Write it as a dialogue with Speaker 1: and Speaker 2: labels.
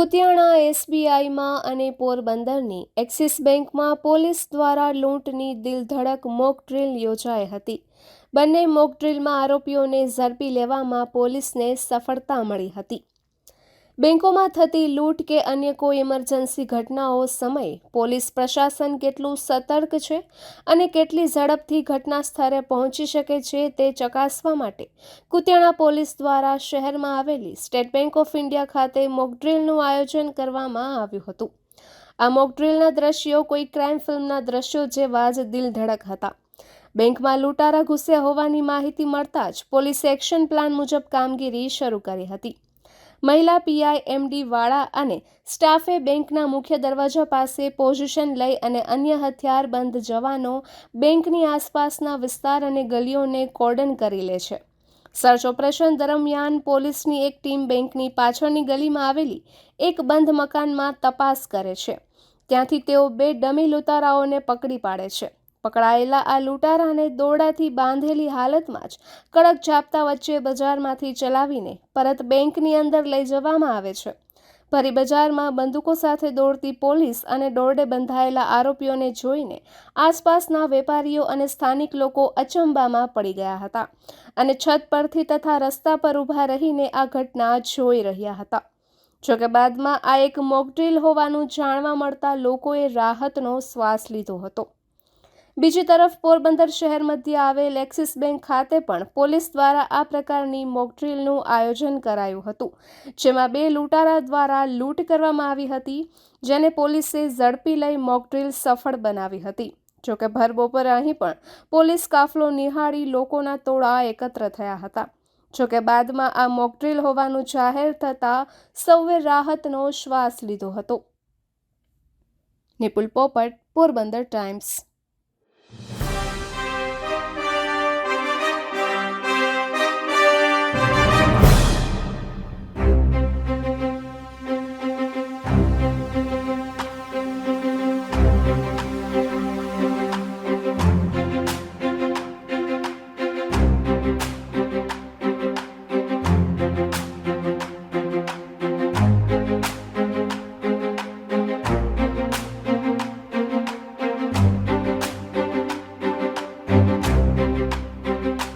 Speaker 1: કુતિયાણા એસબીઆઈમાં અને પોરબંદરની એક્સિસ બેંકમાં પોલીસ દ્વારા લૂંટની દિલધડક મોક ડ્રીલ યોજાઈ હતી. બંને મોક ડ્રીલમાં આરોપીઓને ઝડપી લેવામાં પોલીસને સફળતા મળી હતી. બેંકોમાં થતી લૂંટ કે અન્ય કોઈ ઇમરજન્સી ઘટનાઓ સમયે પોલીસ પ્રશાસન કેટલું સતર્ક છે અને કેટલી ઝડપથી ઘટના સ્થળે પહોંચી શકે છે તે ચકાસવા માટે કુતિયાણા પોલીસ દ્વારા શહેરમાં આવેલી સ્ટેટ બેંક ઓફ ઇન્ડિયા ખાતે મોક ડ્રીલનું આયોજન કરવામાં આવ્યું હતું. આ મોક ડ્રીલના દ્રશ્યો કોઈ ક્રાઇમ ફિલ્મના દ્રશ્યો જેવા જ દિલધડક હતા. બેંકમાં લૂંટારા ઘૂસ્યા હોવાની માહિતી મળતા જ પોલીસે એક્શન પ્લાન મુજબ કામગીરી શરૂ કરી હતી. મહિલા પીઆઈ એમડી વાળા અને સ્ટાફે બેંકના મુખ્ય દરવાજા પાસે પોઝિશન લઈ અને અન્ય હથિયારબંધ જવાનો બેંકની આસપાસના વિસ્તાર અને ગલીઓને કોર્ડન કરી લે છે. સર્ચ ઓપરેશન દરમિયાન પોલીસની એક ટીમ બેંકની પાછળની ગલીમાં આવેલી એક બંધ મકાનમાં તપાસ કરે છે. ત્યાંથી તેઓ 2 ડમી લૂંટારાઓને પકડી પાડે છે. પકડાયેલા આ લૂંટારાને દોરડાથી બાંધેલી હાલતમાં જ કડક જાપ્તા વચ્ચે બજારમાંથી ચલાવીને પરત બેંકની અંદર લઈ જવામાં આવે છે. ભરી બજારમાં બંદૂકો સાથે દોડતી પોલીસ અને દોરડે બંધાયેલા આરોપીઓને જોઈને આસપાસના વેપારીઓ અને સ્થાનિક લોકો અચંબામાં પડી ગયા હતા અને છત પરથી તથા રસ્તા પર ઊભા રહીને આ ઘટના જોઈ રહ્યા હતા. જોકે બાદમાં આ એક મોકડ્રીલ હોવાનું જાણવા મળતા લોકોએ રાહતનો શ્વાસ લીધો હતો. બીજી તરફ પોરબંદર શહેર મધ્યે આવેલ એક્સિસ બેંક ખાતે પણ પોલીસ દ્વારા આ પ્રકારની મોકડ્રીલનું આયોજન કરાયું હતું, જેમાં 2 લૂંટારા દ્વારા લૂંટ કરવામાં આવી હતી, જેને પોલીસે ઝડપી લઈ મોકડ્રીલ સફળ બનાવી હતી. જોકે ભર બપોરે અહીં પણ પોલીસ કાફલો નિહાળી લોકોના ટોળા એકત્ર થયા હતા. જોકે બાદમાં આ મોકડ્રીલ હોવાનું જાહેર થતાં સૌએ રાહતનો શ્વાસ લીધો હતો. નિપુલ પોપટ, પોરબંદર ટાઈમ્સ.